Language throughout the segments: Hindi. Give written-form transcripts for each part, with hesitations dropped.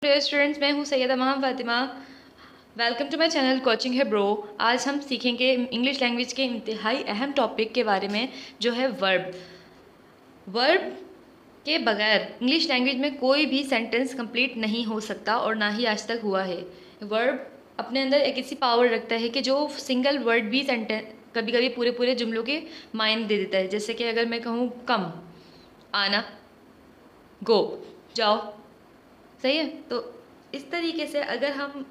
डियर स्टूडेंट्स, मैं हूँ Sayyada Maham Fatima. Welcome to my channel coaching है ब्रो। आज हम सीखेंगे इंग्लिश लैंग्वेज के इंतहाई अहम टॉपिक के बारे में, जो है वर्ब। वर्ब के बगैर इंग्लिश लैंग्वेज में कोई भी सेंटेंस कंप्लीट नहीं हो सकता और ना ही आज तक हुआ है। वर्ब अपने अंदर एक ऐसी पावर रखता है कि जो सिंगल वर्ड भी सेंटेंस कभी कभी पूरे पूरे जुमलों के मायने दे देता है। जैसे कि अगर मैं कहूँ कम, आना, गो, जाओ, सही है। तो इस तरीके से अगर हम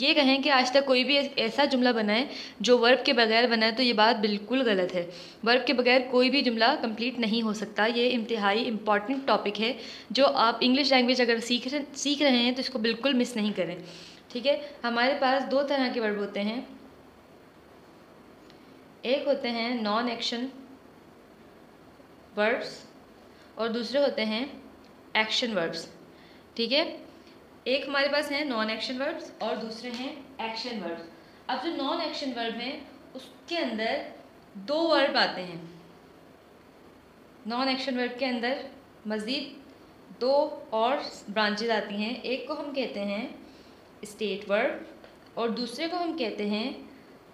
ये कहें कि आज तक कोई भी ऐसा जुमला बना है जो वर्ब के बगैर बना है, तो ये बात बिल्कुल गलत है। वर्ब के बगैर कोई भी जुमला कंप्लीट नहीं हो सकता। ये इंतहाई इम्पॉर्टेंट टॉपिक है जो आप इंग्लिश लैंग्वेज अगर सीख रहे हैं तो इसको बिल्कुल मिस नहीं करें। ठीक है। हमारे पास दो तरह के वर्ब होते हैं। एक होते हैं नॉन एक्शन वर्ब्स और दूसरे होते हैं एक्शन वर्ब्स। ठीक है। एक हमारे पास है नॉन एक्शन वर्ब्स और दूसरे हैं एक्शन वर्ब्स। अब जो नॉन एक्शन वर्ब हैं उसके अंदर दो वर्ब आते हैं। नॉन एक्शन वर्ब के अंदर मज़ीद दो और ब्रांचेज आती हैं। एक को हम कहते हैं स्टेट वर्ब और दूसरे को हम कहते हैं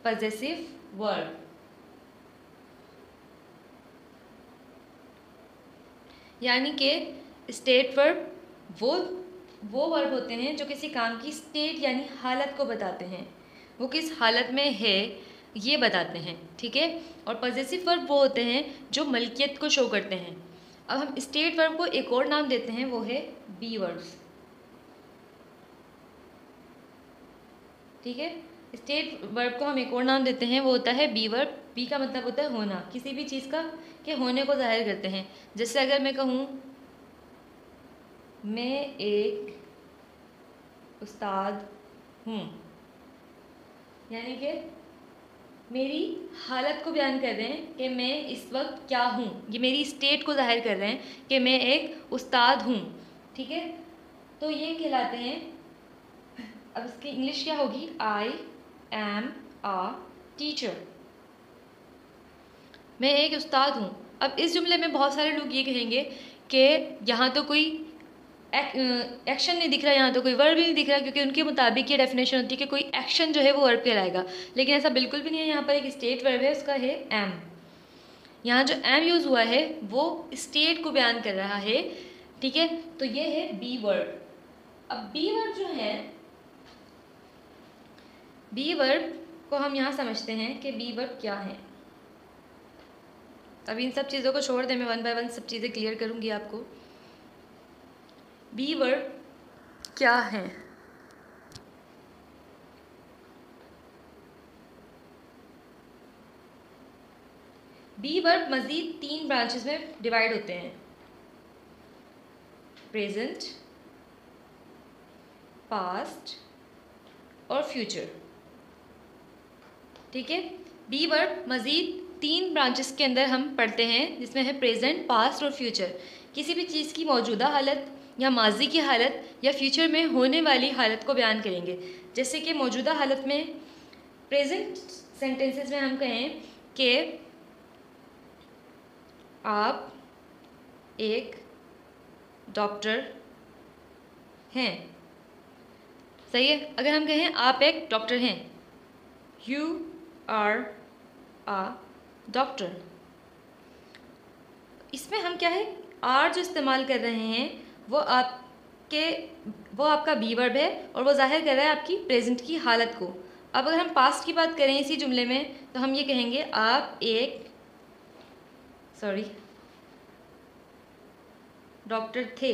पजेसिव वर्ब। यानी कि स्टेट वर्ब वो वर्ब होते हैं जो किसी काम की स्टेट यानी हालत को बताते हैं, वो किस हालत में है ये बताते हैं। ठीक है। और पॉजेसिव वर्ब वो होते हैं जो मलकियत को शो करते हैं। अब हम स्टेट वर्ब को एक और नाम देते हैं, वो है बी वर्ब्स। ठीक है। स्टेट वर्ब को हम एक और नाम देते हैं, वो होता है बी वर्ब। बी का मतलब होता है होना, किसी भी चीज़ का के होने को जाहिर करते हैं। जैसे अगर मैं कहूँ मैं एक उस्ताद हूँ, यानी कि मेरी हालत को बयान कर रहे हैं कि मैं इस वक्त क्या हूँ। ये मेरी स्टेट को जाहिर कर रहे हैं कि मैं एक उस्ताद हूँ। ठीक है। तो ये कहलाते हैं, अब इसकी इंग्लिश क्या होगी, आई एम आ टीचर। मैं एक उस्ताद हूँ। अब इस जुमले में बहुत सारे लोग ये कहेंगे कि यहाँ तो कोई एक्शन नहीं दिख रहा, यहाँ तो कोई वर्ब भी नहीं दिख रहा, क्योंकि उनके मुताबिक ये डेफिनेशन होती है कि कोई एक्शन जो है वो वर्ब कहलाएगा। लेकिन ऐसा बिल्कुल भी नहीं है। यहाँ पर एक स्टेट वर्ब है, उसका है एम। यहाँ जो एम यूज़ हुआ है वो स्टेट को बयान कर रहा है। ठीक है। तो ये है बी वर्ब। अब बी वर्ब जो है, बी वर्ब को हम यहाँ समझते हैं कि बी वर्ब क्या है। अब इन सब चीज़ों को छोड़ दें, मैं वन बाय वन सब चीज़ें क्लियर करूँगी आपको। बी वर्ब क्या है? बी वर्ब मज़ीद तीन ब्रांचेस में डिवाइड होते हैं, प्रेजेंट, पास्ट और फ्यूचर। ठीक है। बी वर्ब मज़ीद तीन ब्रांचेस के अंदर हम पढ़ते हैं, जिसमें है प्रेजेंट, पास्ट और फ्यूचर। किसी भी चीज़ की मौजूदा हालत या माजी की हालत या फ्यूचर में होने वाली हालत को बयान करेंगे। जैसे कि मौजूदा हालत में प्रेजेंट सेंटेंसेस में हम कहें कि आप एक डॉक्टर हैं। सही है। अगर हम कहें आप एक डॉक्टर हैं, यू आर आ डॉक्टर, इसमें हम क्या है, आर जो इस्तेमाल कर रहे हैं वो आपका बी वर्ब है और वो जाहिर कर रहा है आपकी प्रेजेंट की हालत को। अब अगर हम पास्ट की बात करें इसी जुमले में, तो हम ये कहेंगे आप एक डॉक्टर थे।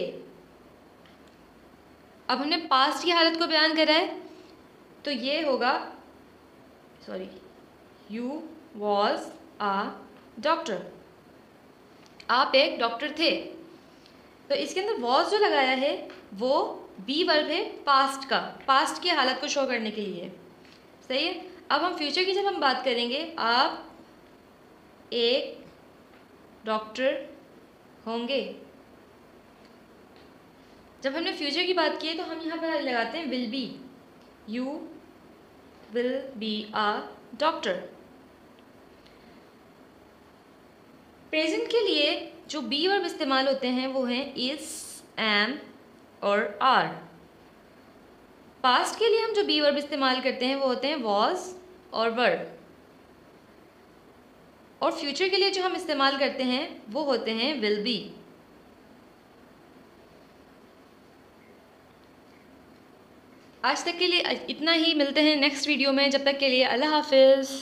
अब हमने पास्ट की हालत को बयान करा है, तो ये होगा यू वॉज आ डॉक्टर। आप एक डॉक्टर थे। तो इसके अंदर वॉज जो लगाया है वो बी वर्ब है पास्ट का, पास्ट की हालत को शो करने के लिए। सही है। अब हम फ्यूचर की जब हम बात करेंगे, आप एक डॉक्टर होंगे। जब हमने फ्यूचर की बात की है तो हम यहाँ पर लगाते हैं will be, you will be a doctor. Present के लिए जो बी वर्ब इस्तेमाल होते हैं वो हैं इज, एम और आर। पास्ट के लिए हम जो बी वर्ब इस्तेमाल करते हैं वो होते हैं वॉज और वर, और फ्यूचर के लिए जो हम इस्तेमाल करते हैं वो होते हैं विल बी। आज तक के लिए इतना ही, मिलते हैं नेक्स्ट वीडियो में, जब तक के लिए अल्लाह हाफिज़।